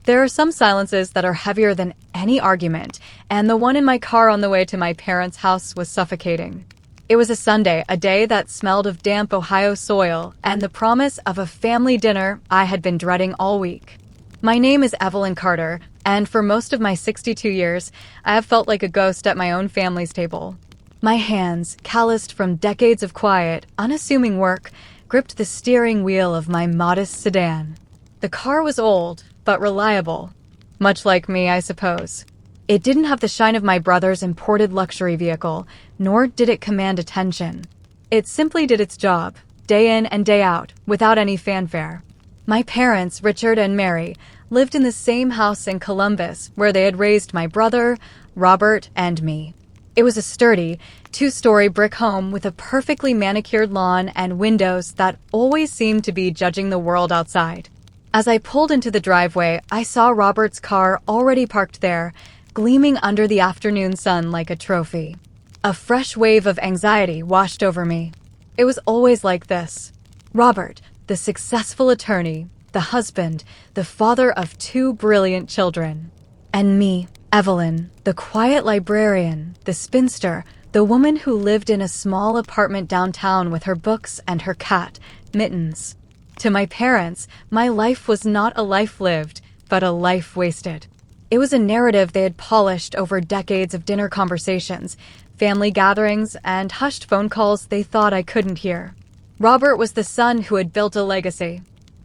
There are some silences that are heavier than any argument, and the one in my car on the way to my parents' house was suffocating. It was a Sunday, a day that smelled of damp Ohio soil, and the promise of a family dinner I had been dreading all week. My name is Evelyn Carter, and for most of my 62 years, I have felt like a ghost at my own family's table. My hands, calloused from decades of quiet, unassuming work, gripped the steering wheel of my modest sedan. The car was old, but reliable. Much like me, I suppose. It didn't have the shine of my brother's imported luxury vehicle, nor did it command attention. It simply did its job, day in and day out, without any fanfare. My parents, Richard and Mary, lived in the same house in Columbus where they had raised my brother, Robert, and me. It was a sturdy, two-story brick home with a perfectly manicured lawn and windows that always seemed to be judging the world outside. As I pulled into the driveway, I saw Robert's car already parked there, gleaming under the afternoon sun like a trophy. A fresh wave of anxiety washed over me. It was always like this. Robert, the successful attorney, the husband, the father of two brilliant children. And me, Evelyn, the quiet librarian, the spinster, the woman who lived in a small apartment downtown with her books and her cat, Mittens. To my parents, my life was not a life lived, but a life wasted. It was a narrative they had polished over decades of dinner conversations, family gatherings, and hushed phone calls they thought I couldn't hear. Robert was the son who had built a legacy.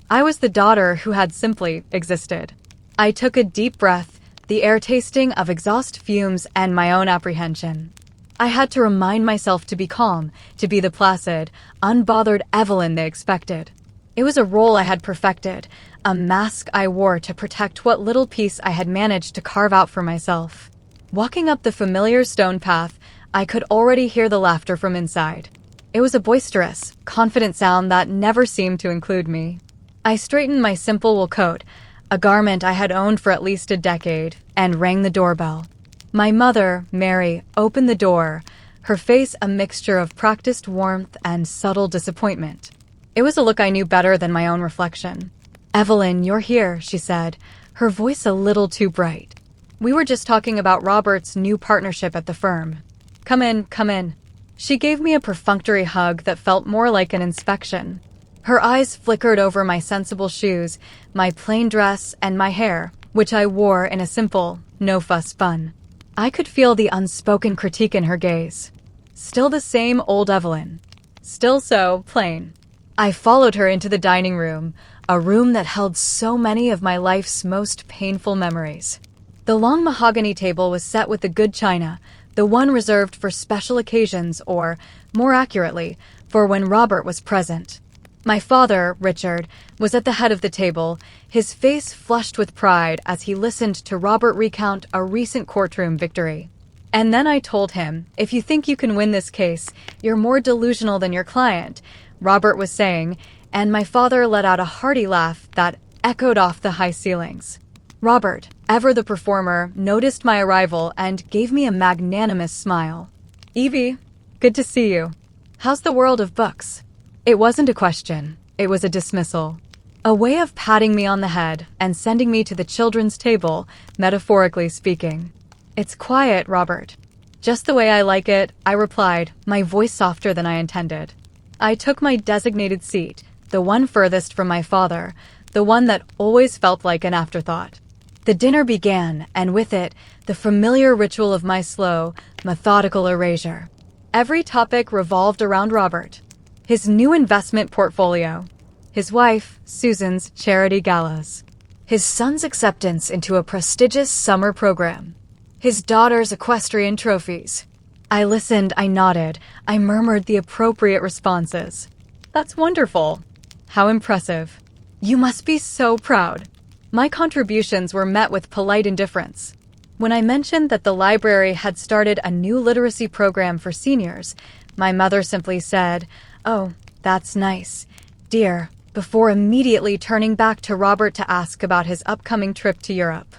I was the daughter who had simply existed. I took a deep breath, the air tasting of exhaust fumes and my own apprehension. I had to remind myself to be calm, to be the placid, unbothered Evelyn they expected. It was a role I had perfected, a mask I wore to protect what little peace I had managed to carve out for myself. Walking up the familiar stone path, I could already hear the laughter from inside. It was a boisterous, confident sound that never seemed to include me. I straightened my simple wool coat, a garment I had owned for at least a decade, and rang the doorbell. My mother, Mary, opened the door, her face a mixture of practiced warmth and subtle disappointment. It was a look I knew better than my own reflection. "Evelyn, you're here," she said, her voice a little too bright. "We were just talking about Robert's new partnership at the firm. Come in, come in." She gave me a perfunctory hug that felt more like an inspection. Her eyes flickered over my sensible shoes, my plain dress, and my hair, which I wore in a simple, no-fuss bun. I could feel the unspoken critique in her gaze. Still the same old Evelyn. Still so plain. I followed her into the dining room, a room that held so many of my life's most painful memories. The long mahogany table was set with the good china, the one reserved for special occasions or, more accurately, for when Robert was present. My father, Richard, was at the head of the table, his face flushed with pride as he listened to Robert recount a recent courtroom victory. And then I told him, "If you think you can win this case, you're more delusional than your client," Robert was saying, and my father let out a hearty laugh that echoed off the high ceilings. Robert, ever the performer, noticed my arrival and gave me a magnanimous smile. "Evie, good to see you. How's the world of books?" It wasn't a question. It was a dismissal. A way of patting me on the head and sending me to the children's table, metaphorically speaking. "It's quiet, Robert." "Just the way I like it," I replied, my voice softer than I intended. I took my designated seat, the one furthest from my father, the one that always felt like an afterthought. The dinner began, and with it, the familiar ritual of my slow, methodical erasure. Every topic revolved around Robert. His new investment portfolio. His wife, Susan's charity galas. His son's acceptance into a prestigious summer program. His daughter's equestrian trophies. I listened, I nodded, I murmured the appropriate responses. "That's wonderful. How impressive. You must be so proud." My contributions were met with polite indifference. When I mentioned that the library had started a new literacy program for seniors, my mother simply said, "Oh, that's nice, dear," before immediately turning back to Robert to ask about his upcoming trip to Europe.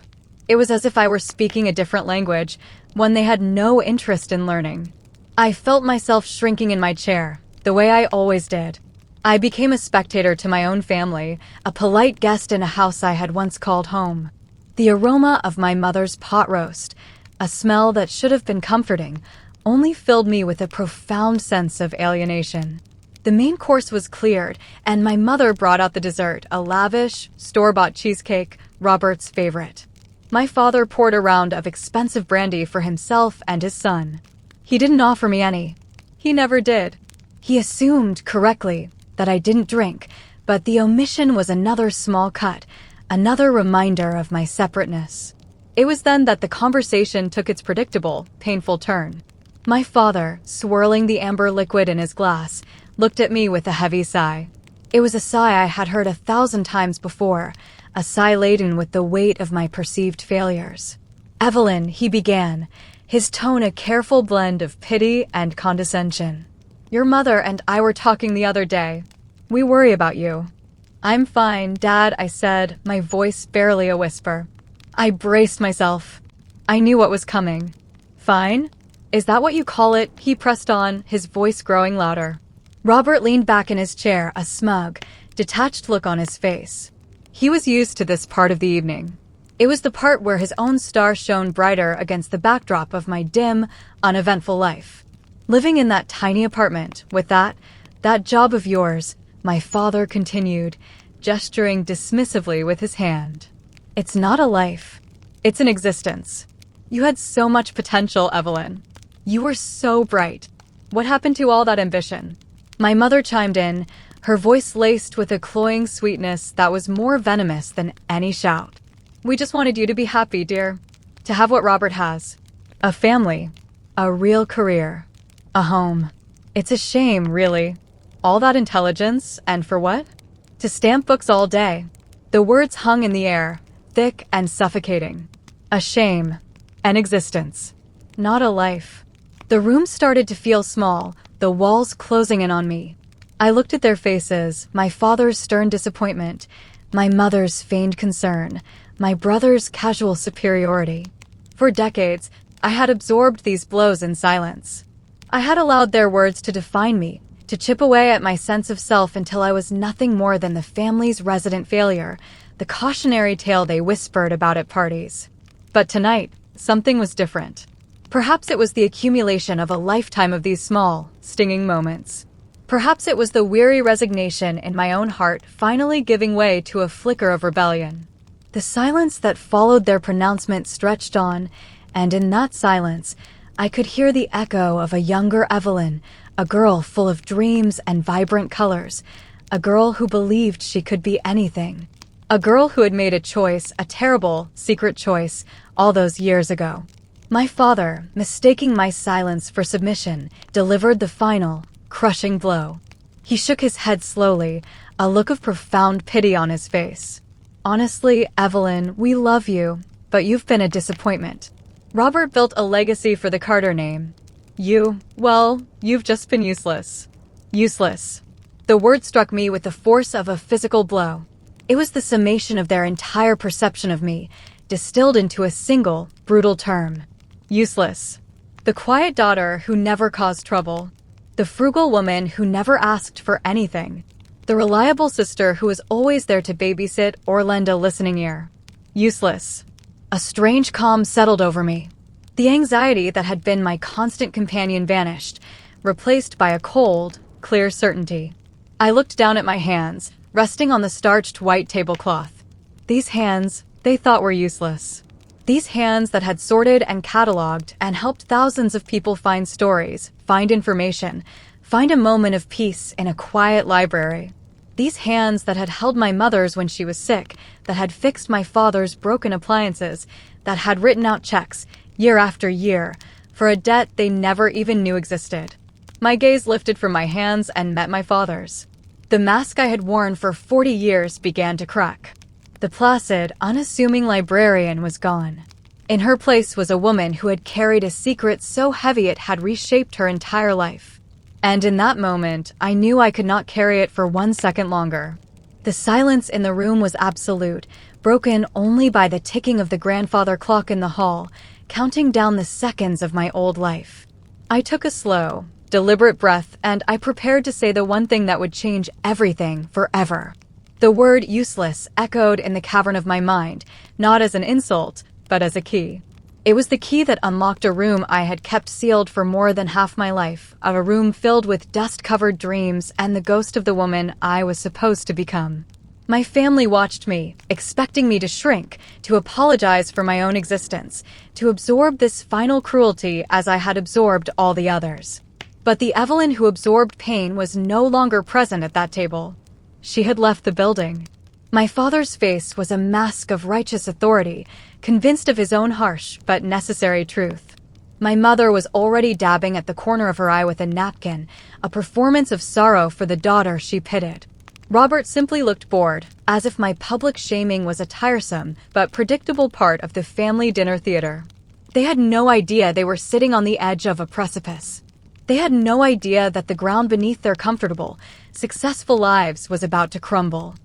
It was as if I were speaking a different language, one they had no interest in learning. I felt myself shrinking in my chair, the way I always did. I became a spectator to my own family, a polite guest in a house I had once called home. The aroma of my mother's pot roast, a smell that should have been comforting, only filled me with a profound sense of alienation. The main course was cleared, and my mother brought out the dessert, a lavish, store-bought cheesecake, Robert's favorite. My father poured a round of expensive brandy for himself and his son. He didn't offer me any. He never did. He assumed, correctly, that I didn't drink, but the omission was another small cut, another reminder of my separateness. It was then that the conversation took its predictable, painful turn. My father, swirling the amber liquid in his glass, looked at me with a heavy sigh. It was a sigh I had heard 1,000 times before, a sigh laden with the weight of my perceived failures. "Evelyn," he began, his tone a careful blend of pity and condescension. "Your mother and I were talking the other day. We worry about you." "I'm fine, Dad," I said, my voice barely a whisper. I braced myself. I knew what was coming. "Fine? Is that what you call it?" he pressed on, his voice growing louder. Robert leaned back in his chair, a smug, detached look on his face. He was used to this part of the evening. It was the part where his own star shone brighter against the backdrop of my dim, uneventful life. Living in that tiny apartment, with that job of yours, my father continued, gesturing dismissively with his hand. "It's not a life. It's an existence. You had so much potential, Evelyn. You were so bright. What happened to all that ambition?" My mother chimed in, her voice laced with a cloying sweetness that was more venomous than any shout. "We just wanted you to be happy, dear. To have what Robert has. A family. A real career. A home. It's a shame, really. All that intelligence, and for what? To stamp books all day." The words hung in the air, thick and suffocating. A shame. An existence. Not a life. The room started to feel small, the walls closing in on me. I looked at their faces, my father's stern disappointment, my mother's feigned concern, my brother's casual superiority. For decades, I had absorbed these blows in silence. I had allowed their words to define me, to chip away at my sense of self until I was nothing more than the family's resident failure, the cautionary tale they whispered about at parties. But tonight, something was different. Perhaps it was the accumulation of a lifetime of these small, stinging moments. Perhaps it was the weary resignation in my own heart finally giving way to a flicker of rebellion. The silence that followed their pronouncement stretched on, and in that silence, I could hear the echo of a younger Evelyn, a girl full of dreams and vibrant colors, a girl who believed she could be anything, a girl who had made a choice, a terrible, secret choice, all those years ago. My father, mistaking my silence for submission, delivered the final, crushing blow. He shook his head slowly, a look of profound pity on his face. "Honestly, Evelyn, we love you, but you've been a disappointment. Robert built a legacy for the Carter name. You've just been useless." Useless. The word struck me with the force of a physical blow. It was the summation of their entire perception of me, distilled into a single, brutal term. Useless. The quiet daughter who never caused trouble. The frugal woman who never asked for anything. The reliable sister who was always there to babysit or lend a listening ear. Useless. A strange calm settled over me. The anxiety that had been my constant companion vanished, replaced by a cold, clear certainty. I looked down at my hands, resting on the starched white tablecloth. These hands, they thought were useless. These hands that had sorted and cataloged and helped thousands of people find stories, find information, find a moment of peace in a quiet library. These hands that had held my mother's when she was sick, that had fixed my father's broken appliances, that had written out checks, year after year, for a debt they never even knew existed. My gaze lifted from my hands and met my father's. The mask I had worn for 40 years began to crack. The placid, unassuming librarian was gone. In her place was a woman who had carried a secret so heavy it had reshaped her entire life. And in that moment, I knew I could not carry it for 1 second longer. The silence in the room was absolute, broken only by the ticking of the grandfather clock in the hall, counting down the seconds of my old life. I took a slow, deliberate breath, and I prepared to say the one thing that would change everything forever. The word useless echoed in the cavern of my mind, not as an insult, but as a key. It was the key that unlocked a room I had kept sealed for more than half my life, a room filled with dust-covered dreams and the ghost of the woman I was supposed to become. My family watched me, expecting me to shrink, to apologize for my own existence, to absorb this final cruelty as I had absorbed all the others. But the Evelyn who absorbed pain was no longer present at that table. She had left the building. My father's face was a mask of righteous authority, convinced of his own harsh but necessary truth. My mother was already dabbing at the corner of her eye with a napkin, a performance of sorrow for the daughter she pitied. Robert simply looked bored, as if my public shaming was a tiresome but predictable part of the family dinner theater. They had no idea they were sitting on the edge of a precipice. They had no idea that the ground beneath their comfortable, successful lives was about to crumble.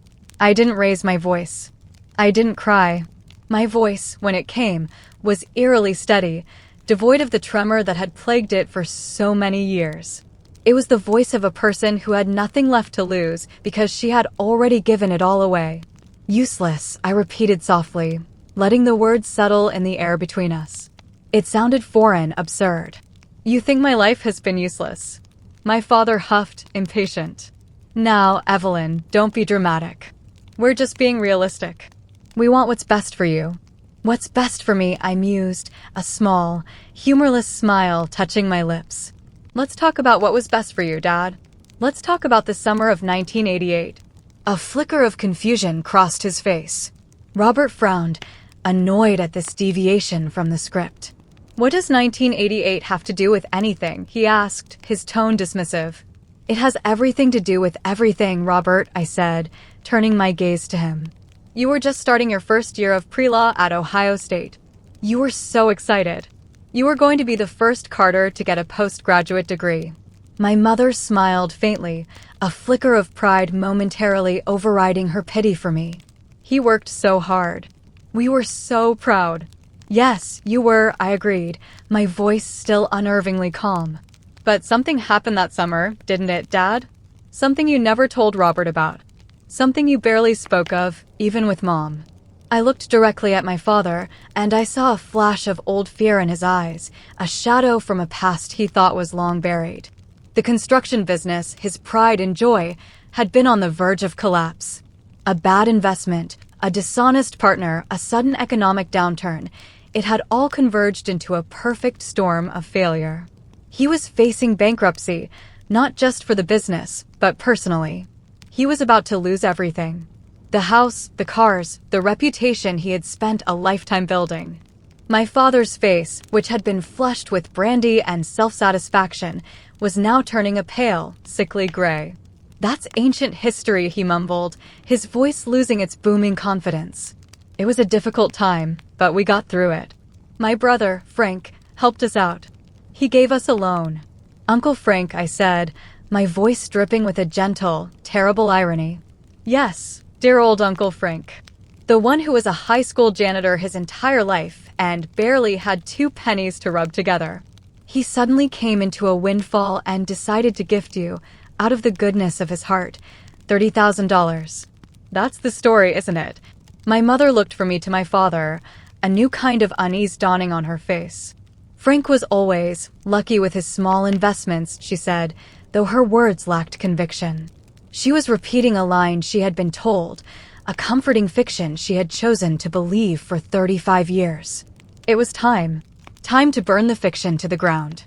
I didn't raise my voice. I didn't cry. My voice, when it came, was eerily steady, devoid of the tremor that had plagued it for so many years. It was the voice of a person who had nothing left to lose because she had already given it all away. Useless, I repeated softly, letting the words settle in the air between us. It sounded foreign, absurd. You think my life has been useless? My father huffed, impatient. Now, Evelyn, don't be dramatic. We're just being realistic. We want what's best for you. What's best for me, I mused, a small, humorless smile touching my lips. Let's talk about what was best for you, Dad. Let's talk about the summer of 1988. A flicker of confusion crossed his face. Robert frowned, annoyed at this deviation from the script. What does 1988 have to do with anything? He asked, his tone dismissive. It has everything to do with everything, Robert, I said, turning my gaze to him. You were just starting your first year of pre-law at Ohio State. You were so excited. You were going to be the first Carter to get a postgraduate degree. My mother smiled faintly, a flicker of pride momentarily overriding her pity for me. He worked so hard. We were so proud. Yes, you were, I agreed, my voice still unnervingly calm. But something happened that summer, didn't it, Dad? Something you never told Robert about. Something you barely spoke of, even with Mom. I looked directly at my father, and I saw a flash of old fear in his eyes, a shadow from a past he thought was long buried. The construction business, his pride and joy, had been on the verge of collapse. A bad investment, a dishonest partner, a sudden economic downturn. It had all converged into a perfect storm of failure. He was facing bankruptcy, not just for the business, but personally. He was about to lose everything. The house, the cars, the reputation he had spent a lifetime building. My father's face, which had been flushed with brandy and self-satisfaction, was now turning a pale, sickly gray. That's ancient history, he mumbled, his voice losing its booming confidence. It was a difficult time, but we got through it. My brother, Frank, helped us out. He gave us a loan. Uncle Frank, I said, my voice dripping with a gentle, terrible irony. Yes, dear old Uncle Frank. The one who was a high school janitor his entire life and barely had 2 pennies to rub together. He suddenly came into a windfall and decided to gift you, out of the goodness of his heart, $30,000. That's the story, isn't it? My mother looked from me to my father, a new kind of unease dawning on her face. Frank was always lucky with his small investments, she said, though her words lacked conviction. She was repeating a line she had been told, a comforting fiction she had chosen to believe for 35 years. It was time to burn the fiction to the ground.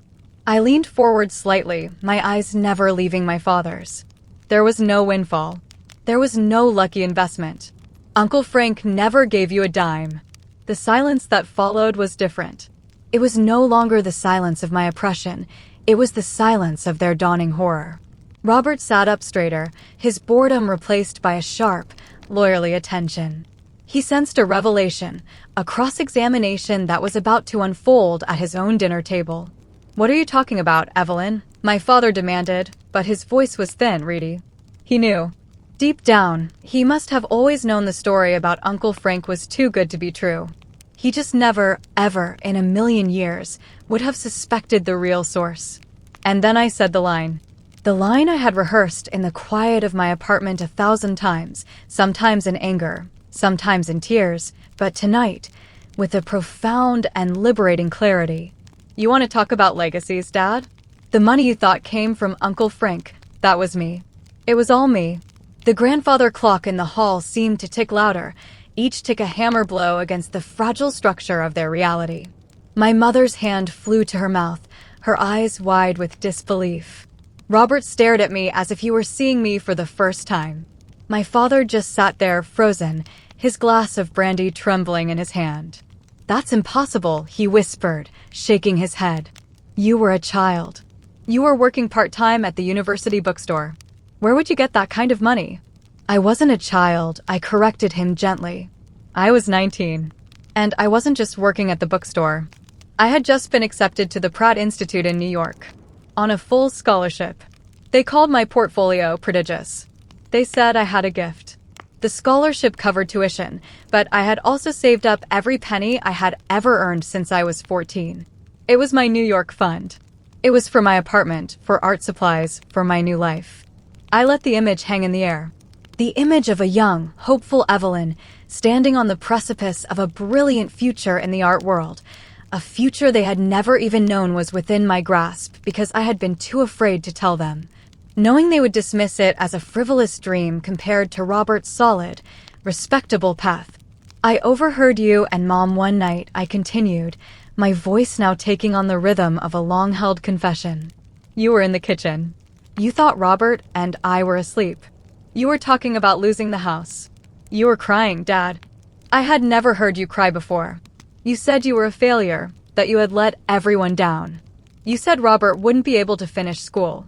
I leaned forward slightly, my eyes never leaving my father's. There was no windfall. There was no lucky investment. Uncle Frank never gave you a dime. The silence that followed was different. It was no longer the silence of my oppression. It was the silence of their dawning horror. Robert sat up straighter, his boredom replaced by a sharp, lawyerly attention. He sensed a revelation, a cross-examination that was about to unfold at his own dinner table. What are you talking about, Evelyn? My father demanded, but his voice was thin, reedy. He knew. Deep down, he must have always known the story about Uncle Frank was too good to be true. He just never, ever, in a million years, would have suspected the real source. And then I said the line. The line I had rehearsed in the quiet of my apartment 1,000 times, sometimes in anger, sometimes in tears, but tonight, with a profound and liberating clarity. You want to talk about legacies, Dad? The money you thought came from Uncle Frank, that was me. It was all me. The grandfather clock in the hall seemed to tick louder, each tick a hammer blow against the fragile structure of their reality. My mother's hand flew to her mouth, her eyes wide with disbelief. Robert stared at me as if he were seeing me for the first time. My father just sat there, frozen, his glass of brandy trembling in his hand. "That's impossible," he whispered, shaking his head. "You were a child. You were working part-time at the university bookstore. Where would you get that kind of money?" I wasn't a child, I corrected him gently. I was 19. And I wasn't just working at the bookstore. I had just been accepted to the Pratt Institute in New York, on a full scholarship. They called my portfolio prodigious. They said I had a gift. The scholarship covered tuition, but I had also saved up every penny I had ever earned since I was 14. It was my New York fund. It was for my apartment, for art supplies, for my new life. I let the image hang in the air. The image of a young, hopeful Evelyn standing on the precipice of a brilliant future in the art world, a future they had never even known was within my grasp because I had been too afraid to tell them. Knowing they would dismiss it as a frivolous dream compared to Robert's solid, respectable path. "I overheard you and Mom one night," I continued, my voice now taking on the rhythm of a long-held confession. "You were in the kitchen. You thought Robert and I were asleep. You were talking about losing the house. You were crying, Dad. I had never heard you cry before. You said you were a failure, that you had let everyone down. You said Robert wouldn't be able to finish school.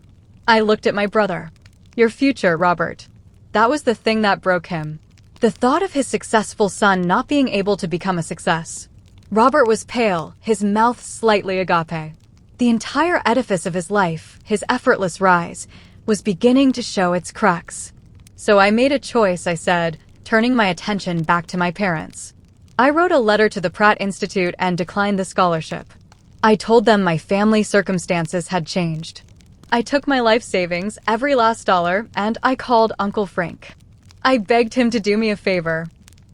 I looked at my brother. Your future, Robert. That was the thing that broke him. The thought of his successful son not being able to become a success. Robert was pale, his mouth slightly agape. The entire edifice of his life, his effortless rise, was beginning to show its cracks. So I made a choice, I said, turning my attention back to my parents. I wrote a letter to the Pratt Institute and declined the scholarship. I told them my family circumstances had changed. I took my life savings, every last dollar, and I called Uncle Frank. I begged him to do me a favor.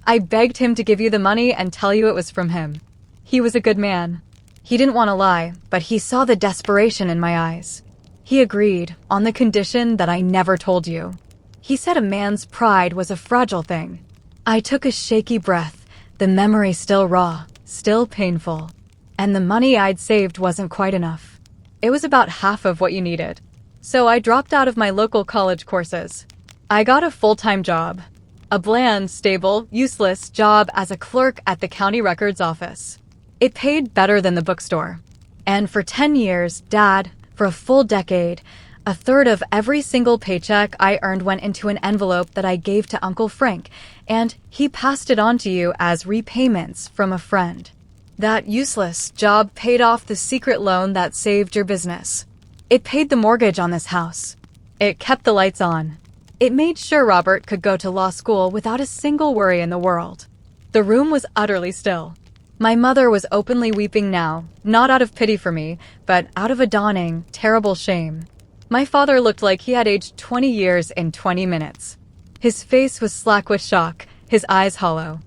I begged him to give you the money and tell you it was from him. He was a good man. He didn't want to lie, but he saw the desperation in my eyes. He agreed, on the condition that I never told you. He said a man's pride was a fragile thing. I took a shaky breath, the memory still raw, still painful. And the money I'd saved wasn't quite enough. It was about half of what you needed. So I dropped out of my local college courses. I got a full-time job. A bland, stable, useless job as a clerk at the county records office. It paid better than the bookstore. And for 10 years, Dad, for a full decade, a third of every single paycheck I earned went into an envelope that I gave to Uncle Frank, and he passed it on to you as repayments from a friend. That useless job paid off the secret loan that saved your business. It paid the mortgage on this house. It kept the lights on. It made sure Robert could go to law school without a single worry in the world. The room was utterly still. My mother was openly weeping now, not out of pity for me, but out of a dawning, terrible shame. My father looked like he had aged 20 years in 20 minutes. His face was slack with shock, his eyes hollow.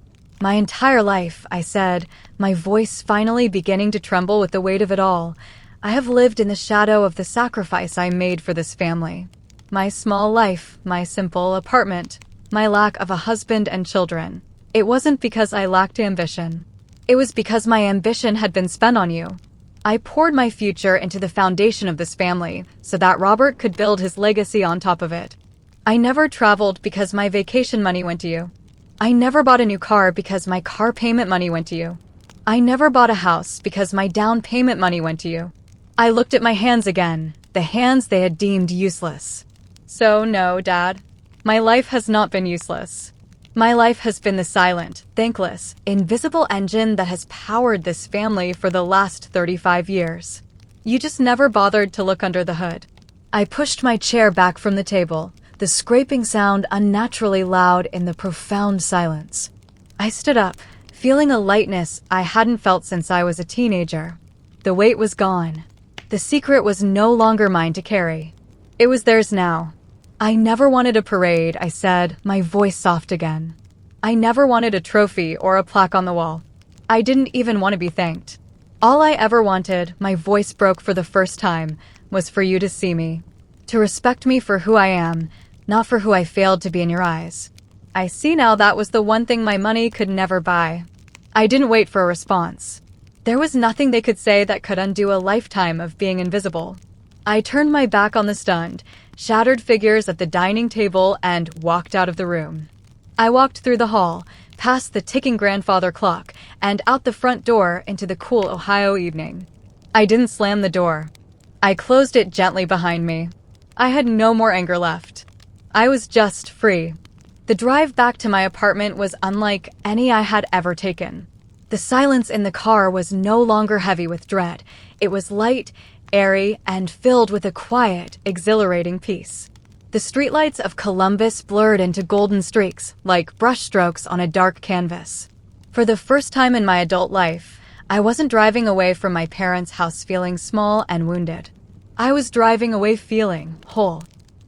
My entire life, I said, my voice finally beginning to tremble with the weight of it all, I have lived in the shadow of the sacrifice I made for this family. My small life, my simple apartment, my lack of a husband and children. It wasn't because I lacked ambition. It was because my ambition had been spent on you. I poured my future into the foundation of this family so that Robert could build his legacy on top of it. I never traveled because my vacation money went to you. I never bought a new car because my car payment money went to you. I never bought a house because my down payment money went to you. I looked at my hands again, the hands they had deemed useless. So no, Dad, my life has not been useless. My life has been the silent, thankless, invisible engine that has powered this family for the last 35 years. You just never bothered to look under the hood. I pushed my chair back from the table, the scraping sound unnaturally loud in the profound silence. I stood up, feeling a lightness I hadn't felt since I was a teenager. The weight was gone. The secret was no longer mine to carry. It was theirs now. I never wanted a parade, I said, my voice soft again. I never wanted a trophy or a plaque on the wall. I didn't even want to be thanked. All I ever wanted, my voice broke for the first time, was for you to see me. To respect me for who I am, not for who I failed to be in your eyes. I see now that was the one thing my money could never buy. I didn't wait for a response. There was nothing they could say that could undo a lifetime of being invisible. I turned my back on the stunned, shattered figures at the dining table and walked out of the room. I walked through the hall, past the ticking grandfather clock, and out the front door into the cool Ohio evening. I didn't slam the door. I closed it gently behind me. I had no more anger left. I was just free. The drive back to my apartment was unlike any I had ever taken. The silence in the car was no longer heavy with dread. It was light, airy, and filled with a quiet, exhilarating peace. The streetlights of Columbus blurred into golden streaks, like brushstrokes on a dark canvas. For the first time in my adult life, I wasn't driving away from my parents' house feeling small and wounded. I was driving away feeling whole.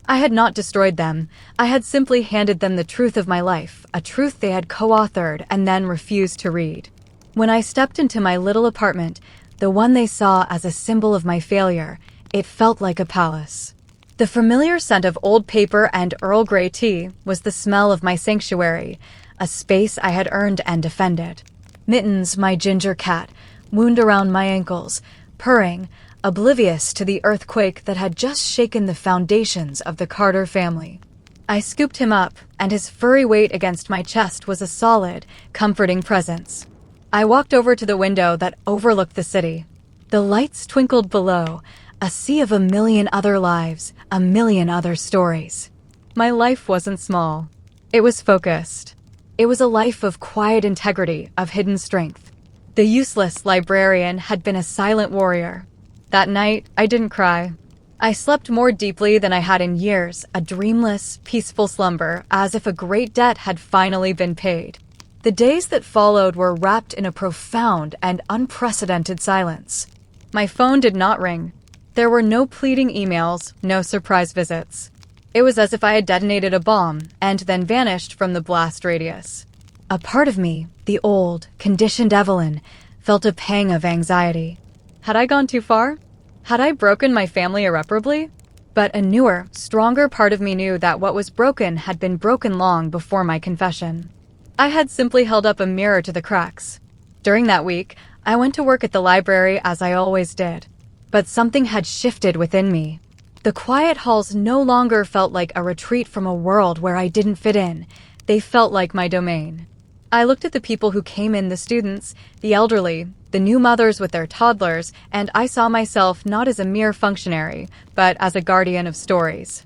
I had not destroyed them. I had simply handed them the truth of my life, a truth they had co-authored and then refused to read. When I stepped into my little apartment, the one they saw as a symbol of my failure, it felt like a palace. The familiar scent of old paper and Earl Grey tea was the smell of my sanctuary, a space I had earned and defended. Mittens, my ginger cat, wound around my ankles, purring, oblivious to the earthquake that had just shaken the foundations of the Carter family. I scooped him up, and his furry weight against my chest was a solid, comforting presence. I walked over to the window that overlooked the city. The lights twinkled below, a sea of a million other lives, a million other stories. My life wasn't small. It was focused. It was a life of quiet integrity, of hidden strength. The useless librarian had been a silent warrior. That night, I didn't cry. I slept more deeply than I had in years, a dreamless, peaceful slumber, as if a great debt had finally been paid. The days that followed were wrapped in a profound and unprecedented silence. My phone did not ring. There were no pleading emails, no surprise visits. It was as if I had detonated a bomb and then vanished from the blast radius. A part of me, the old, conditioned Evelyn, felt a pang of anxiety. Had I gone too far? Had I broken my family irreparably? But a newer, stronger part of me knew that what was broken had been broken long before my confession. I had simply held up a mirror to the cracks. During that week, I went to work at the library as I always did. But something had shifted within me. The quiet halls no longer felt like a retreat from a world where I didn't fit in. They felt like my domain. I looked at the people who came in, the students, the elderly, the new mothers with their toddlers, and I saw myself not as a mere functionary, but as a guardian of stories.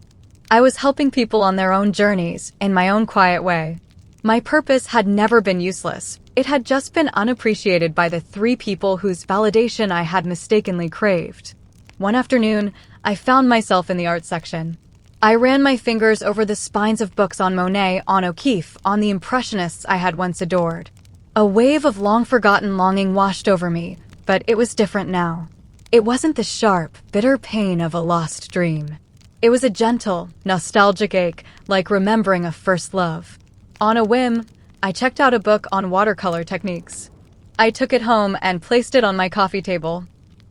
I was helping people on their own journeys, in my own quiet way. My purpose had never been useless. It had just been unappreciated by the 3 people whose validation I had mistakenly craved. One afternoon, I found myself in the art section. I ran my fingers over the spines of books on Monet, on O'Keeffe, on the Impressionists I had once adored. A wave of long-forgotten longing washed over me, but it was different now. It wasn't the sharp, bitter pain of a lost dream. It was a gentle, nostalgic ache, like remembering a first love. On a whim, I checked out a book on watercolor techniques. I took it home and placed it on my coffee table.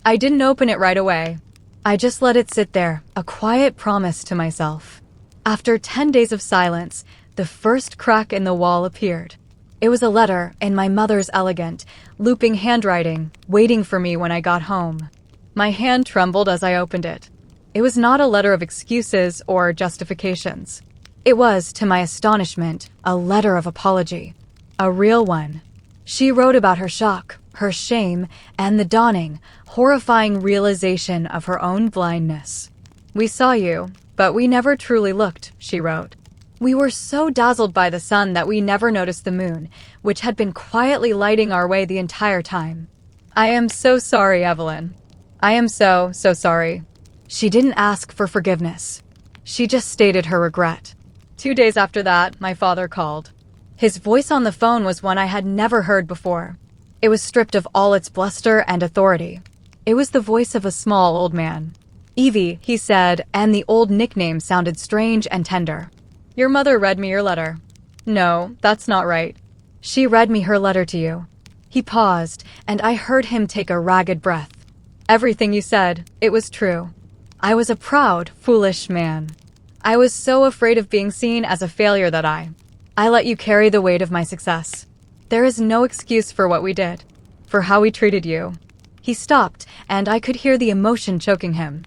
I didn't open it right away. I just let it sit there, a quiet promise to myself. After 10 days of silence, the first crack in the wall appeared. It was a letter in my mother's elegant, looping handwriting, waiting for me when I got home. My hand trembled as I opened it. It was not a letter of excuses or justifications. It was, to my astonishment, a letter of apology. A real one. She wrote about her shock, her shame, and the dawning, horrifying realization of her own blindness. "We saw you, but we never truly looked," she wrote. "We were so dazzled by the sun that we never noticed the moon, which had been quietly lighting our way the entire time. I am so sorry, Evelyn. I am so sorry." She didn't ask for forgiveness. She just stated her regret. 2 days after that, my father called. His voice on the phone was one I had never heard before. It was stripped of all its bluster and authority. It was the voice of a small old man. Evie, he said, and the old nickname sounded strange and tender. Your mother read me your letter. No, that's not right. She read me her letter to you. He paused, and I heard him take a ragged breath. Everything you said, it was true. I was a proud, foolish man. I was so afraid of being seen as a failure that I let you carry the weight of my success. There is no excuse for what we did, for how we treated you. He stopped, and I could hear the emotion choking him.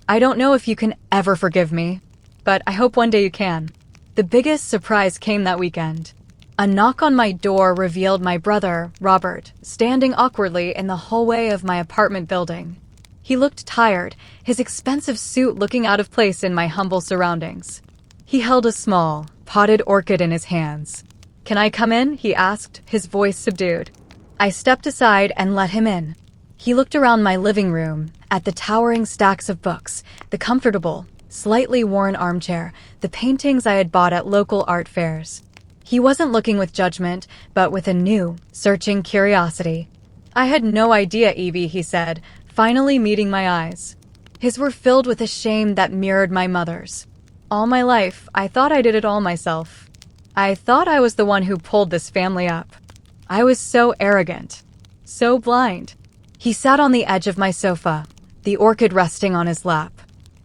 I don't know if you can ever forgive me, but I hope one day you can. The biggest surprise came that weekend. A knock on my door revealed my brother, Robert, standing awkwardly in the hallway of my apartment building. He looked tired, his expensive suit looking out of place in my humble surroundings. He held a small, potted orchid in his hands. Can I come in? He asked, his voice subdued. I stepped aside and let him in. He looked around my living room, at the towering stacks of books, the comfortable, slightly worn armchair, the paintings I had bought at local art fairs. He wasn't looking with judgment, but with a new, searching curiosity. I had no idea, Evie, he said, finally meeting my eyes. His were filled with a shame that mirrored my mother's. All my life, I thought I did it all myself. I thought I was the one who pulled this family up. I was so arrogant, so blind. He sat on the edge of my sofa, the orchid resting on his lap.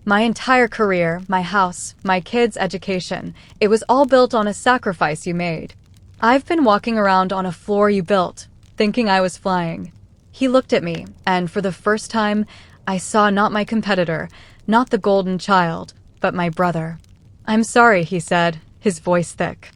My entire career, my house, my kids' education, it was all built on a sacrifice you made. I've been walking around on a floor you built, thinking I was flying. He looked at me, and for the first time, I saw not my competitor, not the golden child, but my brother. I'm sorry, he said, his voice thick.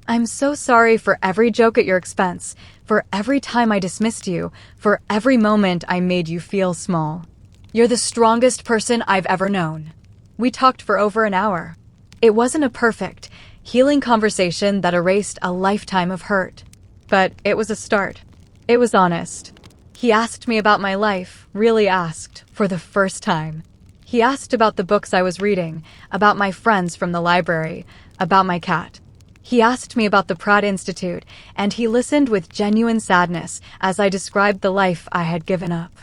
I'm so sorry for every joke at your expense, for every time I dismissed you, for every moment I made you feel small. You're the strongest person I've ever known. We talked for over an hour. It wasn't a perfect, healing conversation that erased a lifetime of hurt. But it was a start. It was honest. He asked me about my life, really asked, for the first time. He asked about the books I was reading, about my friends from the library, about my cat. He asked me about the Pratt Institute, and he listened with genuine sadness as I described the life I had given up.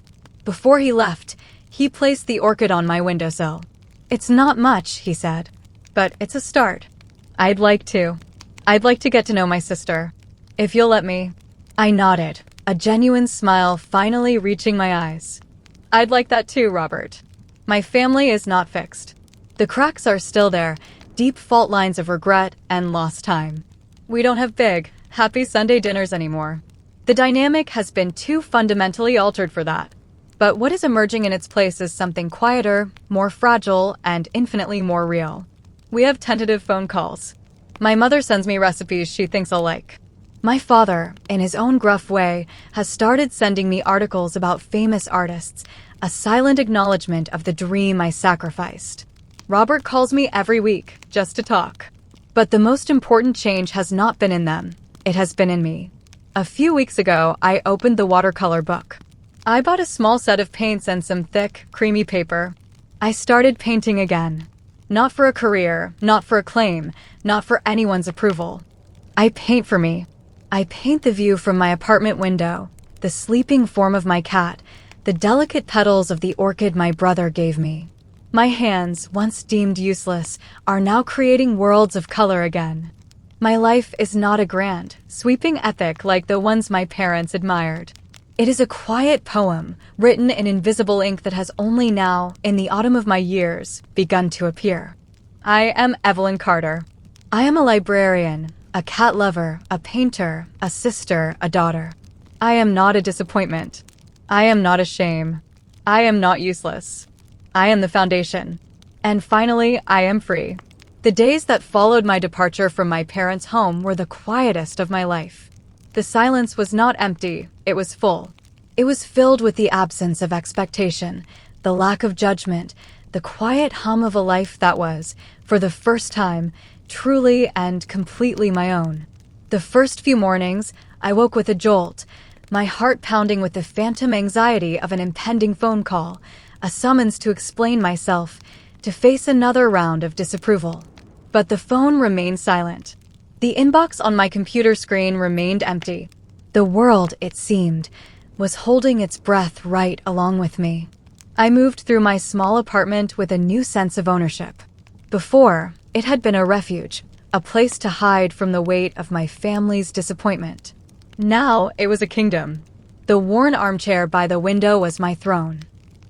Before he left, he placed the orchid on my windowsill. It's not much, he said, but it's a start. I'd like to get to know my sister. If you'll let me. I nodded, a genuine smile finally reaching my eyes. I'd like that too, Robert. My family is not fixed. The cracks are still there, deep fault lines of regret and lost time. We don't have big, happy Sunday dinners anymore. The dynamic has been too fundamentally altered for that. But what is emerging in its place is something quieter, more fragile, and infinitely more real. We have tentative phone calls. My mother sends me recipes she thinks I'll like. My father, in his own gruff way, has started sending me articles about famous artists, a silent acknowledgement of the dream I sacrificed. Robert calls me every week, just to talk. But the most important change has not been in them. It has been in me. A few weeks ago, I opened the watercolor book. I bought a small set of paints and some thick, creamy paper. I started painting again. Not for a career, not for acclaim, not for anyone's approval. I paint for me. I paint the view from my apartment window, the sleeping form of my cat, the delicate petals of the orchid my brother gave me. My hands, once deemed useless, are now creating worlds of color again. My life is not a grand, sweeping epic like the ones my parents admired. It is a quiet poem, written in invisible ink that has only now, in the autumn of my years, begun to appear. I am Evelyn Carter. I am a librarian, a cat lover, a painter, a sister, a daughter. I am not a disappointment. I am not a shame. I am not useless. I am the foundation. And finally, I am free. The days that followed my departure from my parents' home were the quietest of my life. The silence was not empty, it was full. It was filled with the absence of expectation, the lack of judgment, the quiet hum of a life that was, for the first time, truly and completely my own. The first few mornings, I woke with a jolt, my heart pounding with the phantom anxiety of an impending phone call, a summons to explain myself, to face another round of disapproval. But the phone remained silent. The inbox on my computer screen remained empty. The world, it seemed, was holding its breath right along with me. I moved through my small apartment with a new sense of ownership. Before, it had been a refuge, a place to hide from the weight of my family's disappointment. Now it was a kingdom. The worn armchair by the window was my throne.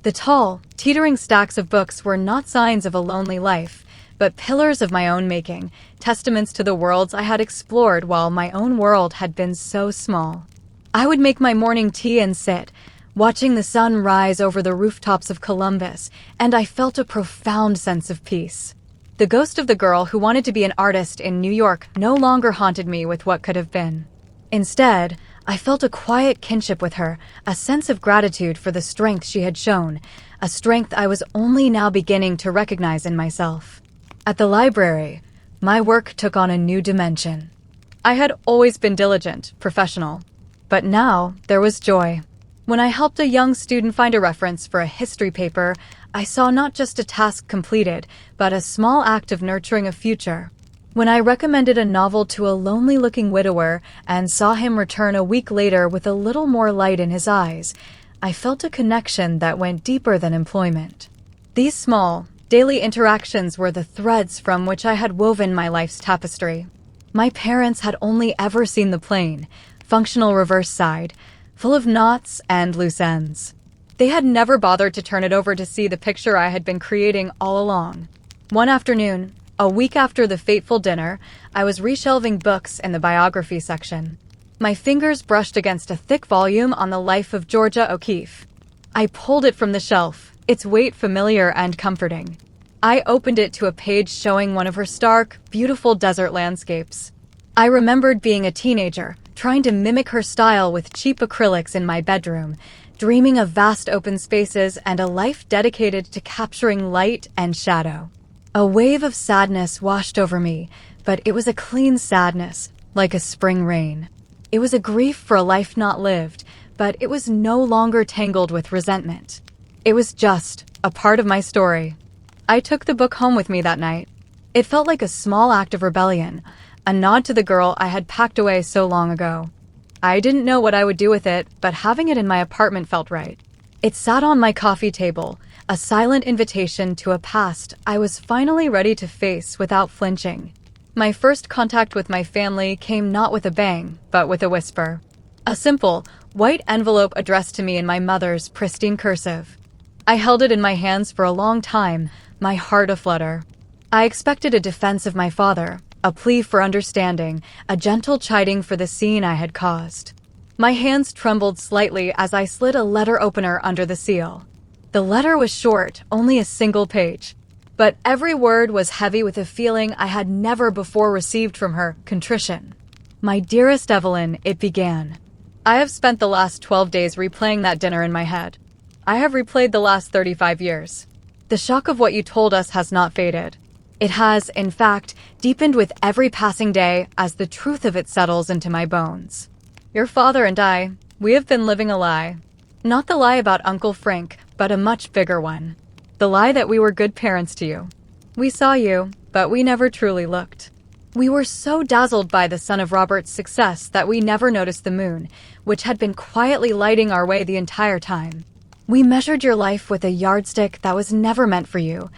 The tall, teetering stacks of books were not signs of a lonely life, but pillars of my own making, testaments to the worlds I had explored while my own world had been so small. I would make my morning tea and sit, watching the sun rise over the rooftops of Columbus, and I felt a profound sense of peace. The ghost of the girl who wanted to be an artist in New York no longer haunted me with what could have been. Instead, I felt a quiet kinship with her, a sense of gratitude for the strength she had shown, a strength I was only now beginning to recognize in myself. At the library, my work took on a new dimension. I had always been diligent, professional, but now there was joy. When I helped a young student find a reference for a history paper, I saw not just a task completed, but a small act of nurturing a future. When I recommended a novel to a lonely-looking widower and saw him return a week later with a little more light in his eyes, I felt a connection that went deeper than employment. These small, daily interactions were the threads from which I had woven my life's tapestry. My parents had only ever seen the plain, functional reverse side, full of knots and loose ends. They had never bothered to turn it over to see the picture I had been creating all along. One afternoon, a week after the fateful dinner, I was reshelving books in the biography section. My fingers brushed against a thick volume on the life of Georgia O'Keeffe. I pulled it from the shelf, its weight familiar and comforting. I opened it to a page showing one of her stark, beautiful desert landscapes. I remembered being a teenager, trying to mimic her style with cheap acrylics in my bedroom, dreaming of vast open spaces and a life dedicated to capturing light and shadow. A wave of sadness washed over me, but it was a clean sadness, like a spring rain. It was a grief for a life not lived, but it was no longer tangled with resentment. It was just a part of my story. I took the book home with me that night. It felt like a small act of rebellion, a nod to the girl I had packed away so long ago. I didn't know what I would do with it, but having it in my apartment felt right. It sat on my coffee table, a silent invitation to a past I was finally ready to face without flinching. My first contact with my family came not with a bang, but with a whisper. A simple, white envelope addressed to me in my mother's pristine cursive. I held it in my hands for a long time, my heart aflutter. I expected a defense of my father, a plea for understanding, a gentle chiding for the scene I had caused. My hands trembled slightly as I slid a letter opener under the seal. The letter was short, only a single page, but every word was heavy with a feeling I had never before received from her, contrition. My dearest Evelyn, it began. I have spent the last 12 days replaying that dinner in my head. I have replayed the last 35 years. The shock of what you told us has not faded. It has, in fact, deepened with every passing day as the truth of it settles into my bones. Your father and I, we have been living a lie. Not the lie about Uncle Frank, but a much bigger one. The lie that we were good parents to you. We saw you, but we never truly looked. We were so dazzled by the son of Robert's success that we never noticed the moon, which had been quietly lighting our way the entire time. We measured your life with a yardstick that was never meant for you,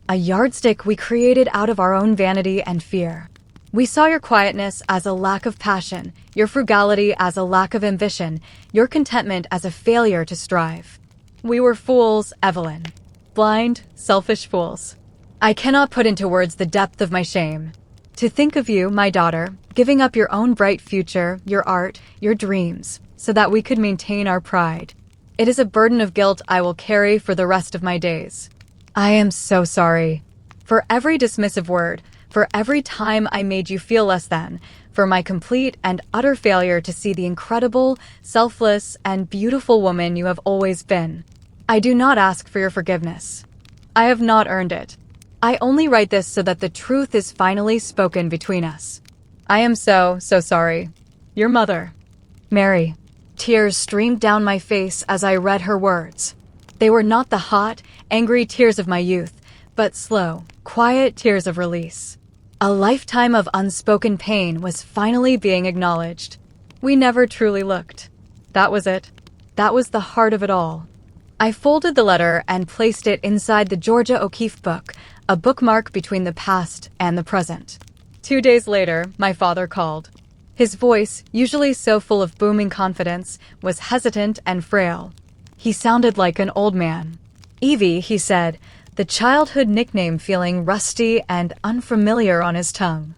a yardstick we created out of our own vanity and fear. We saw your quietness as a lack of passion, your frugality as a lack of ambition, your contentment as a failure to strive. We were fools, Evelyn. Blind, selfish fools. I cannot put into words the depth of my shame. To think of you, my daughter, giving up your own bright future, your art, your dreams, so that we could maintain our pride. It is a burden of guilt I will carry for the rest of my days. I am so sorry. For every dismissive word, for every time I made you feel less than, for my complete and utter failure to see the incredible, selfless, and beautiful woman you have always been. I do not ask for your forgiveness. I have not earned it. I only write this so that the truth is finally spoken between us. I am so sorry. Your mother, Mary. Tears streamed down my face as I read her words. They were not the hot, angry tears of my youth, but slow, quiet tears of release. A lifetime of unspoken pain was finally being acknowledged. We never truly looked. That was it. That was the heart of it all. I folded the letter and placed it inside the Georgia O'Keeffe book, a bookmark between the past and the present. 2 days later, my father called. His voice, usually so full of booming confidence, was hesitant and frail. He sounded like an old man. "Evie," he said, the childhood nickname feeling rusty and unfamiliar on his tongue.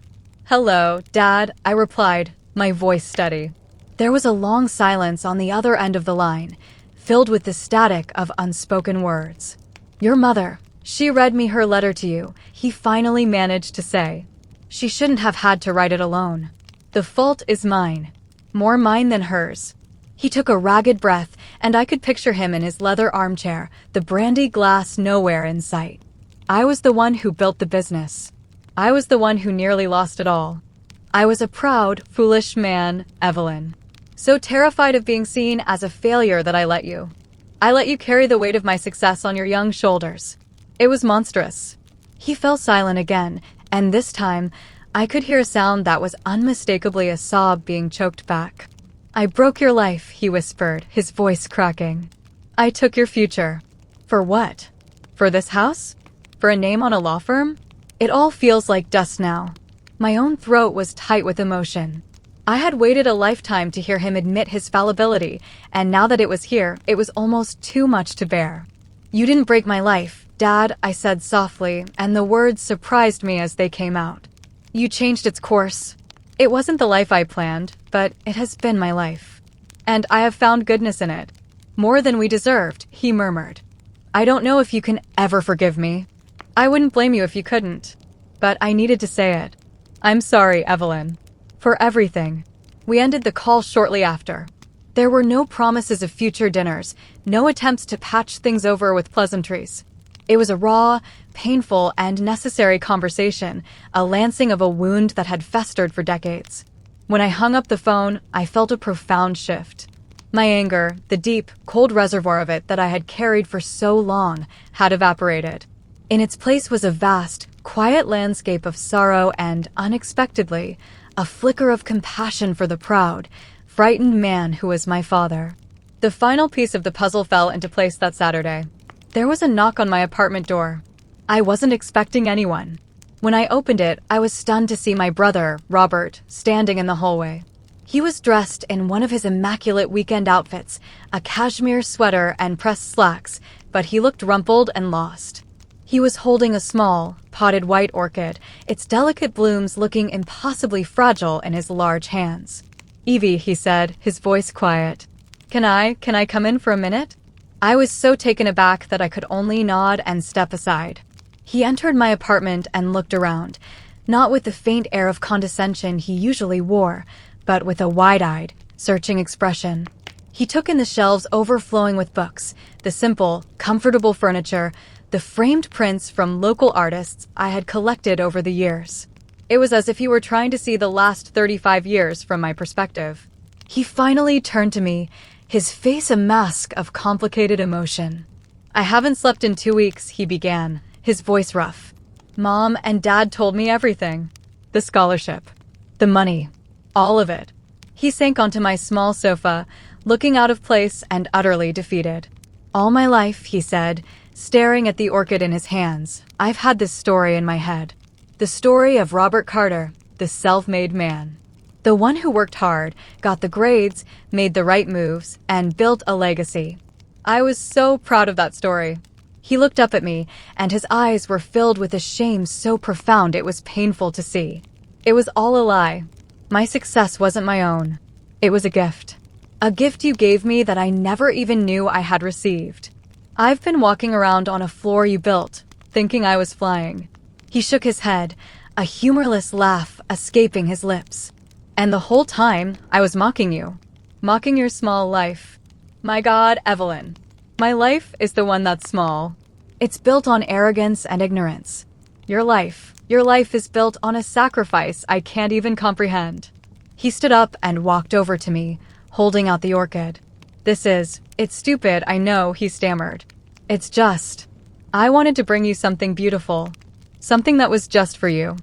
"Hello, Dad," I replied, my voice steady. There was a long silence on the other end of the line, filled with the static of unspoken words. "Your mother. She read me her letter to you," he finally managed to say. "She shouldn't have had to write it alone. The fault is mine. More mine than hers." He took a ragged breath, and I could picture him in his leather armchair, the brandy glass nowhere in sight. I was the one who built the business. I was the one who nearly lost it all. I was a proud, foolish man, Evelyn. So terrified of being seen as a failure that I let you. I let you carry the weight of my success on your young shoulders. It was monstrous. He fell silent again, and this time, I could hear a sound that was unmistakably a sob being choked back. "I broke your life," he whispered, his voice cracking. "I took your future." "For what? For this house? For a name on a law firm?" It all feels like dust now. My own throat was tight with emotion. I had waited a lifetime to hear him admit his fallibility, and now that it was here, it was almost too much to bear. "You didn't break my life, Dad," I said softly, and the words surprised me as they came out. "You changed its course. It wasn't the life I planned, but it has been my life. And I have found goodness in it. More than we deserved," he murmured. "I don't know if you can ever forgive me. I wouldn't blame you if you couldn't. But I needed to say it. I'm sorry, Evelyn. For everything." We ended the call shortly after. There were no promises of future dinners, no attempts to patch things over with pleasantries. It was a raw, painful, and necessary conversation, a lancing of a wound that had festered for decades. When I hung up the phone, I felt a profound shift. My anger, the deep, cold reservoir of it that I had carried for so long, had evaporated. In its place was a vast, quiet landscape of sorrow and, unexpectedly, a flicker of compassion for the proud, frightened man who was my father. The final piece of the puzzle fell into place that Saturday. There was a knock on my apartment door. I wasn't expecting anyone. When I opened it, I was stunned to see my brother, Robert, standing in the hallway. He was dressed in one of his immaculate weekend outfits, a cashmere sweater and pressed slacks, but he looked rumpled and lost. He was holding a small, potted white orchid, its delicate blooms looking impossibly fragile in his large hands. "Evie," he said, his voice quiet. Can I come in for a minute?" I was so taken aback that I could only nod and step aside. He entered my apartment and looked around, not with the faint air of condescension he usually wore, but with a wide-eyed, searching expression. He took in the shelves overflowing with books, the simple, comfortable furniture, the framed prints from local artists I had collected over the years. It was as if he were trying to see the last 35 years from my perspective. He finally turned to me, his face a mask of complicated emotion. "I haven't slept in 2 weeks," he began, his voice rough. "Mom and Dad told me everything. The scholarship. The money. All of it." He sank onto my small sofa, looking out of place and utterly defeated. "All my life," he said, staring at the orchid in his hands, "I've had this story in my head. The story of Robert Carter, the self-made man. The one who worked hard, got the grades, made the right moves, and built a legacy. I was so proud of that story." He looked up at me, and his eyes were filled with a shame so profound it was painful to see. "It was all a lie. My success wasn't my own. It was a gift. A gift you gave me that I never even knew I had received. I've been walking around on a floor you built, thinking I was flying." He shook his head, a humorless laugh escaping his lips. "And the whole time, I was mocking you. Mocking your small life. My God, Evelyn. My life is the one that's small. It's built on arrogance and ignorance. Your life is built on a sacrifice I can't even comprehend." He stood up and walked over to me, holding out the orchid. It's stupid, I know," he stammered. I wanted to bring you something beautiful. Something that was just for you.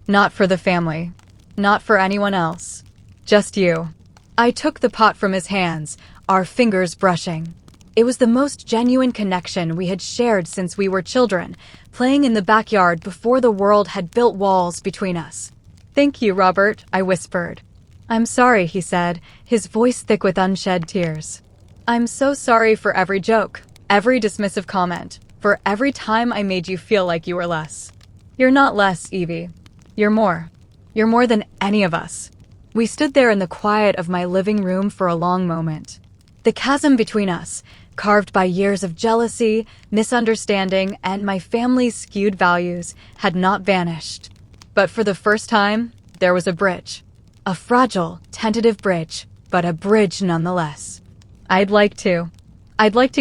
Not for the family. Not for anyone else. Just you." I took the pot from his hands, our fingers brushing. It was the most genuine connection we had shared since we were children, playing in the backyard before the world had built walls between us. "Thank you, Robert," I whispered. "I'm sorry," he said, his voice thick with unshed tears. "I'm so sorry for every joke, every dismissive comment, for every time I made you feel like you were less." "You're not less, Evie. You're more. You're more than any of us." We stood there in the quiet of my living room for a long moment. The chasm between us, carved by years of jealousy, misunderstanding, and my family's skewed values, had not vanished. But for the first time, there was a bridge. A fragile, tentative bridge, but a bridge nonetheless. I'd like to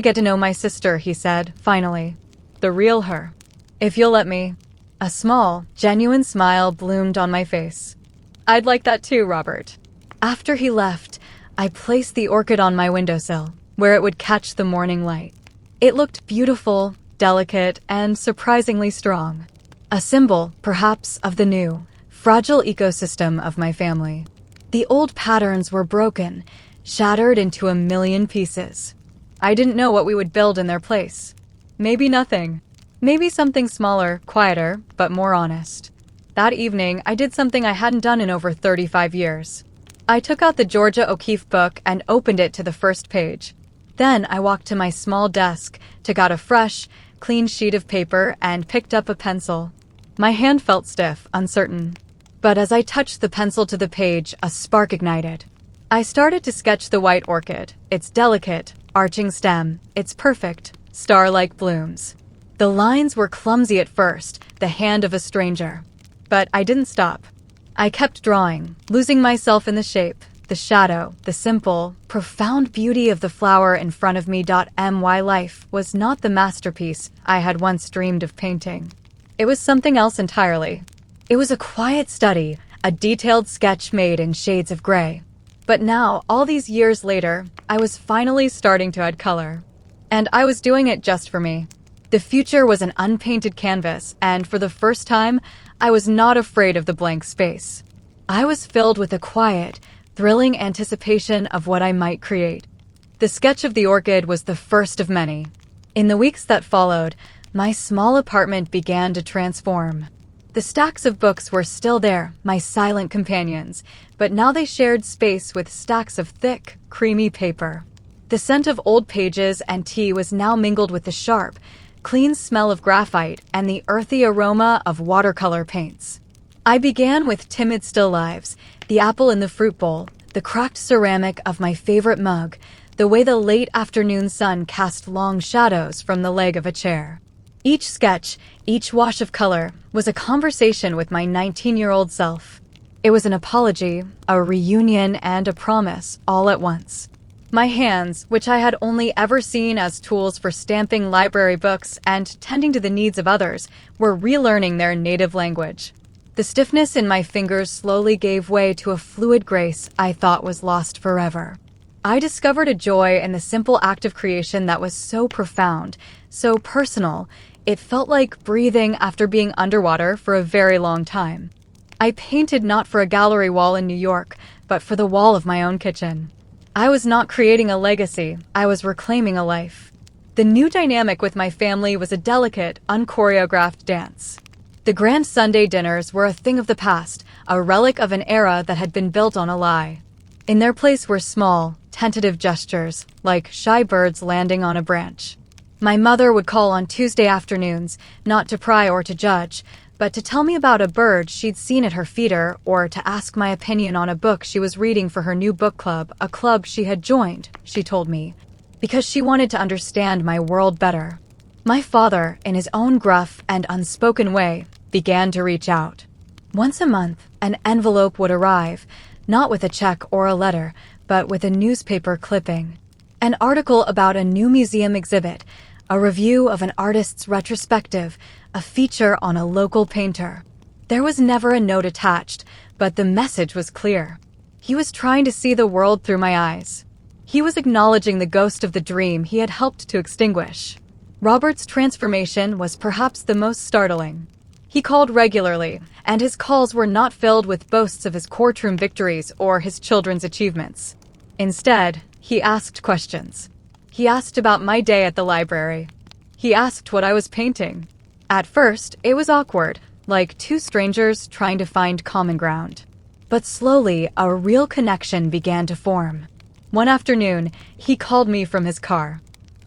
get to know my sister," he said, finally. "The real her. If you'll let me." A small, genuine smile bloomed on my face. "I'd like that too, Robert." After he left, I placed the orchid on my windowsill, where it would catch the morning light. It looked beautiful, delicate, and surprisingly strong. A symbol, perhaps, of the new, fragile ecosystem of my family. The old patterns were broken, shattered into a million pieces. I didn't know what we would build in their place. Maybe nothing. Maybe something smaller, quieter, but more honest. That evening, I did something I hadn't done in over 35 years. I took out the Georgia O'Keeffe book and opened it to the first page. Then I walked to my small desk, took out a fresh, clean sheet of paper, and picked up a pencil. My hand felt stiff, uncertain. But as I touched the pencil to the page, a spark ignited. I started to sketch the white orchid, its delicate, arching stem, its perfect, star-like blooms. The lines were clumsy at first, the hand of a stranger. But I didn't stop. I kept drawing, losing myself in the shape, the shadow, the simple, profound beauty of the flower in front of me. My life was not the masterpiece I had once dreamed of painting. It was something else entirely. It was a quiet study, a detailed sketch made in shades of gray. But now, all these years later, I was finally starting to add color. And I was doing it just for me. The future was an unpainted canvas, and for the first time, I was not afraid of the blank space. I was filled with a quiet, thrilling anticipation of what I might create. The sketch of the orchid was the first of many. In the weeks that followed, my small apartment began to transform. The stacks of books were still there, my silent companions, but now they shared space with stacks of thick, creamy paper. The scent of old pages and tea was now mingled with the sharp, clean smell of graphite and the earthy aroma of watercolor paints. I began with timid still lives, the apple in the fruit bowl, the cracked ceramic of my favorite mug, the way the late afternoon sun cast long shadows from the leg of a chair. Each sketch, each wash of color, was a conversation with my 19-year-old self. It was an apology, a reunion, and a promise, all at once. My hands, which I had only ever seen as tools for stamping library books and tending to the needs of others, were relearning their native language. The stiffness in my fingers slowly gave way to a fluid grace I thought was lost forever. I discovered a joy in the simple act of creation that was so profound, so personal, it felt like breathing after being underwater for a very long time. I painted not for a gallery wall in New York, but for the wall of my own kitchen. I was not creating a legacy, I was reclaiming a life. The new dynamic with my family was a delicate, unchoreographed dance. The grand Sunday dinners were a thing of the past, a relic of an era that had been built on a lie. In their place were small, tentative gestures, like shy birds landing on a branch. My mother would call on Tuesday afternoons, not to pry or to judge, but to tell me about a bird she'd seen at her feeder, or to ask my opinion on a book she was reading for her new book club, a club she had joined, she told me, because she wanted to understand my world better. My father, in his own gruff and unspoken way, began to reach out. Once a month, an envelope would arrive, not with a check or a letter, but with a newspaper clipping. An article about a new museum exhibit, a review of an artist's retrospective, a feature on a local painter. There was never a note attached, but the message was clear. He was trying to see the world through my eyes. He was acknowledging the ghost of the dream he had helped to extinguish. Robert's transformation was perhaps the most startling. He called regularly, and his calls were not filled with boasts of his courtroom victories or his children's achievements. Instead, he asked questions. He asked about my day at the library. He asked what I was painting. At first, it was awkward, like two strangers trying to find common ground. But slowly, a real connection began to form. One afternoon, he called me from his car.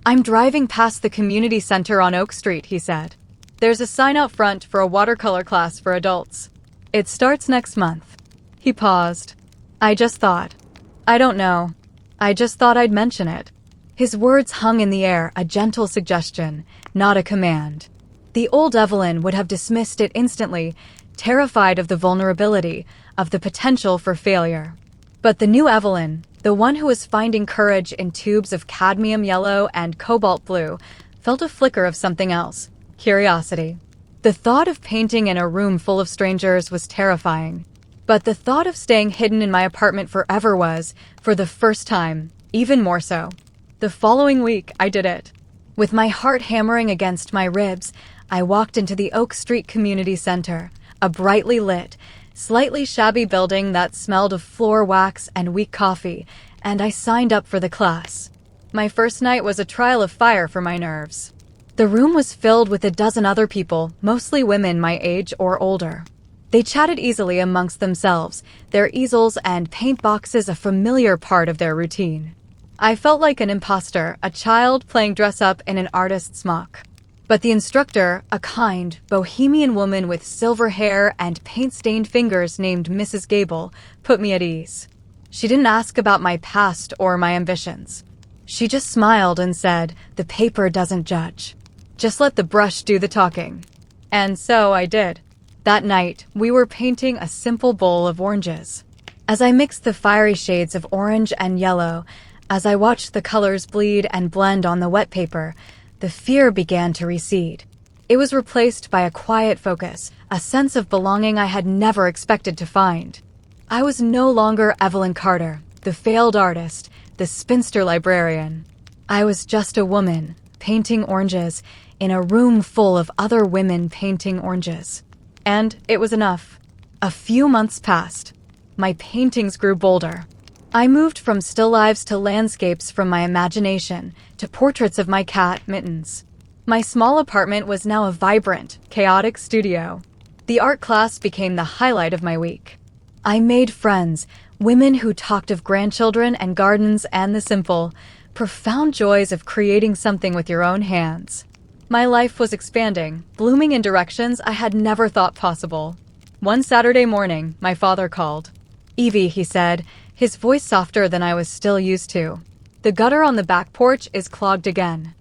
"I'm driving past the community center on Oak Street," he said. "There's a sign out front for a watercolor class for adults. It starts next month." He paused. I just thought. I don't know. I just thought I'd mention it. His words hung in the air, a gentle suggestion, not a command. The old Evelyn would have dismissed it instantly, terrified of the vulnerability, of the potential for failure. But the new Evelyn, the one who was finding courage in tubes of cadmium yellow and cobalt blue, felt a flicker of something else, curiosity. The thought of painting in a room full of strangers was terrifying. But the thought of staying hidden in my apartment forever was, for the first time, even more so. The following week, I did it. With my heart hammering against my ribs, I walked into the Oak Street Community Center, a brightly lit, slightly shabby building that smelled of floor wax and weak coffee, and I signed up for the class. My first night was a trial of fire for my nerves. The room was filled with a dozen other people, mostly women my age or older. They chatted easily amongst themselves, their easels and paint boxes a familiar part of their routine. I felt like an imposter, a child playing dress-up in an artist's smock. But the instructor, a kind, bohemian woman with silver hair and paint-stained fingers named Mrs. Gable, put me at ease. She didn't ask about my past or my ambitions. She just smiled and said, "The paper doesn't judge. Just let the brush do the talking." And so I did. That night, we were painting a simple bowl of oranges. As I mixed the fiery shades of orange and yellow, as I watched the colors bleed and blend on the wet paper, the fear began to recede. It was replaced by a quiet focus, a sense of belonging I had never expected to find. I was no longer Evelyn Carter, the failed artist, the spinster librarian. I was just a woman, painting oranges, in a room full of other women painting oranges. And it was enough. A few months passed. My paintings grew bolder. I moved from still lifes to landscapes from my imagination, to portraits of my cat, Mittens. My small apartment was now a vibrant, chaotic studio. The art class became the highlight of my week. I made friends, women who talked of grandchildren and gardens and the simple, profound joys of creating something with your own hands. My life was expanding, blooming in directions I had never thought possible. One Saturday morning, my father called. "Evie," he said, his voice softer than I was still used to. "The gutter on the back porch is clogged again.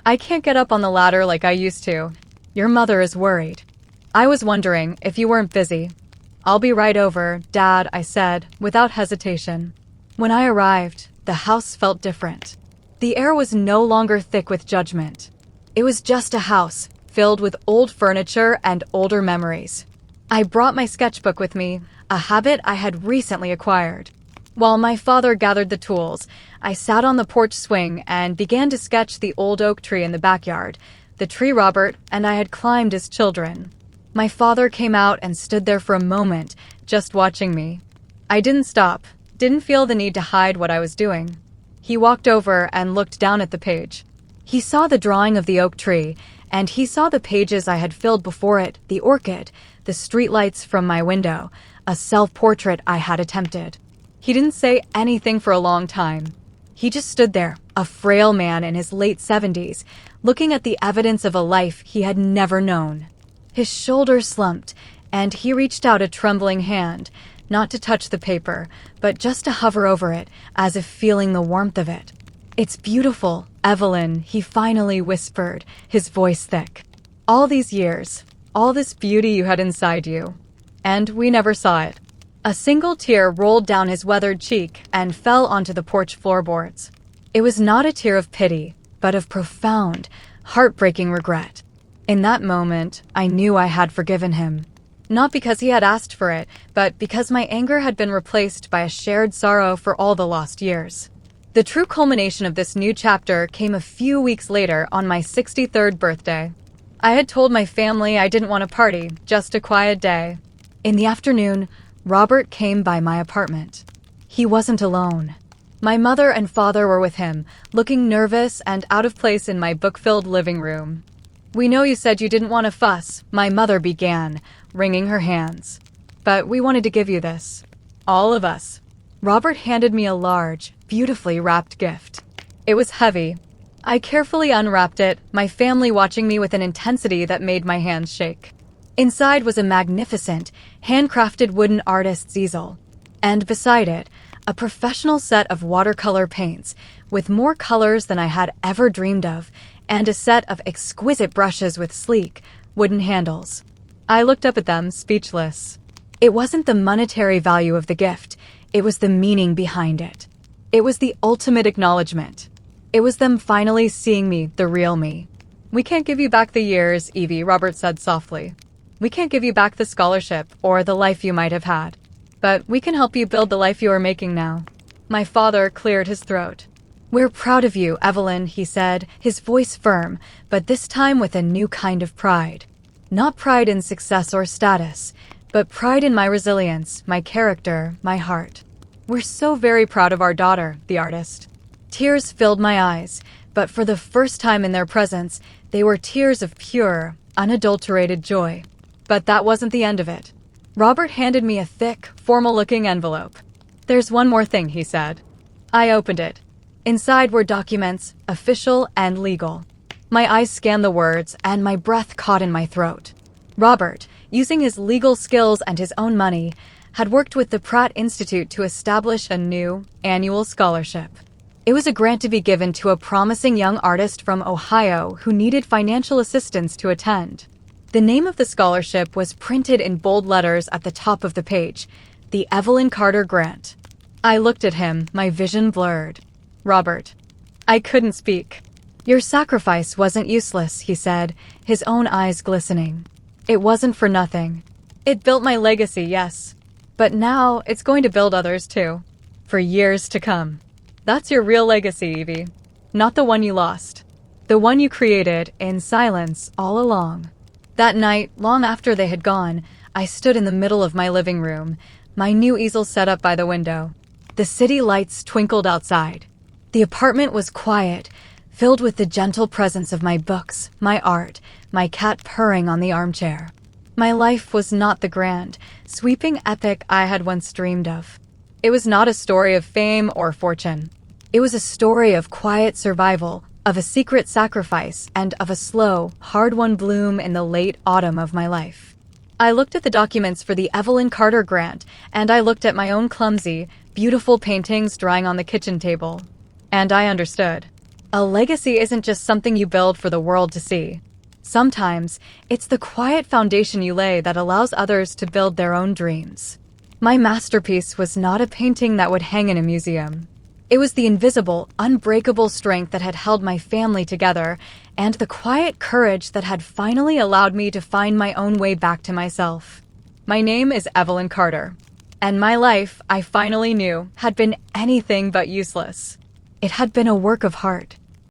I can't get up on the ladder like I used to. Your mother is worried. I was wondering if you weren't busy." "I'll be right over, Dad," I said, without hesitation. When I arrived, the house felt different. The air was no longer thick with judgment. It was just a house, filled with old furniture and older memories. I brought my sketchbook with me, a habit I had recently acquired. While my father gathered the tools, I sat on the porch swing and began to sketch the old oak tree in the backyard, the tree Robert and I had climbed as children. My father came out and stood there for a moment, just watching me. I didn't stop, didn't feel the need to hide what I was doing. He walked over and looked down at the page. He saw the drawing of the oak tree, and he saw the pages I had filled before it, the orchid, the streetlights from my window, a self-portrait I had attempted. He didn't say anything for a long time. He just stood there, a frail man in his late 70s, looking at the evidence of a life he had never known. His shoulders slumped, and he reached out a trembling hand, not to touch the paper, but just to hover over it, as if feeling the warmth of it. "It's beautiful, Evelyn," he finally whispered, his voice thick. "All these years, all this beauty you had inside you. And we never saw it." A single tear rolled down his weathered cheek and fell onto the porch floorboards. It was not a tear of pity, but of profound, heartbreaking regret. In that moment, I knew I had forgiven him. Not because he had asked for it, but because my anger had been replaced by a shared sorrow for all the lost years. The true culmination of this new chapter came a few weeks later on my 63rd birthday. I had told my family I didn't want a party, just a quiet day. In the afternoon, Robert came by my apartment. He wasn't alone. My mother and father were with him, looking nervous and out of place in my book-filled living room. "We know you said you didn't want to fuss," my mother began, wringing her hands. "But we wanted to give you this. All of us." Robert handed me a large, beautifully wrapped gift. It was heavy. I carefully unwrapped it, my family watching me with an intensity that made my hands shake. Inside was a magnificent, handcrafted wooden artist's easel. And beside it, a professional set of watercolor paints, with more colors than I had ever dreamed of, and a set of exquisite brushes with sleek, wooden handles. I looked up at them, speechless. It wasn't the monetary value of the gift, it was the meaning behind it. It was the ultimate acknowledgement. It was them finally seeing me, the real me. "We can't give you back the years, Evie," Robert said softly. "We can't give you back the scholarship or the life you might have had. But we can help you build the life you are making now." My father cleared his throat. "We're proud of you, Evelyn," he said, his voice firm, but this time with a new kind of pride. Not pride in success or status, but pride in my resilience, my character, my heart. "We're so very proud of our daughter," the artist. Tears filled my eyes, but for the first time in their presence, they were tears of pure, unadulterated joy. But that wasn't the end of it. Robert handed me a thick, formal-looking envelope. "There's one more thing," he said. I opened it. Inside were documents, official and legal. My eyes scanned the words, and my breath caught in my throat. Robert, using his legal skills and his own money, had worked with the Pratt Institute to establish a new, annual scholarship. It was a grant to be given to a promising young artist from Ohio who needed financial assistance to attend. The name of the scholarship was printed in bold letters at the top of the page, the Evelyn Carter Grant. I looked at him, my vision blurred. "Robert." I couldn't speak. "Your sacrifice wasn't useless," he said, his own eyes glistening. "It wasn't for nothing. It built my legacy, yes. But now it's going to build others too. For years to come. That's your real legacy, Evie. Not the one you lost. The one you created in silence all along." That night, long after they had gone, I stood in the middle of my living room, my new easel set up by the window. The city lights twinkled outside. The apartment was quiet, filled with the gentle presence of my books, my art, my cat purring on the armchair. My life was not the grand, sweeping epic I had once dreamed of. It was not a story of fame or fortune. It was a story of quiet survival, of a secret sacrifice, and of a slow, hard-won bloom in the late autumn of my life. I looked at the documents for the Evelyn Carter Grant, and I looked at my own clumsy, beautiful paintings drying on the kitchen table. And I understood. A legacy isn't just something you build for the world to see. Sometimes, it's the quiet foundation you lay that allows others to build their own dreams. My masterpiece was not a painting that would hang in a museum. It was the invisible, unbreakable strength that had held my family together, and the quiet courage that had finally allowed me to find my own way back to myself. My name is Evelyn Carter, and my life, I finally knew, had been anything but useless. It had been a work of heart,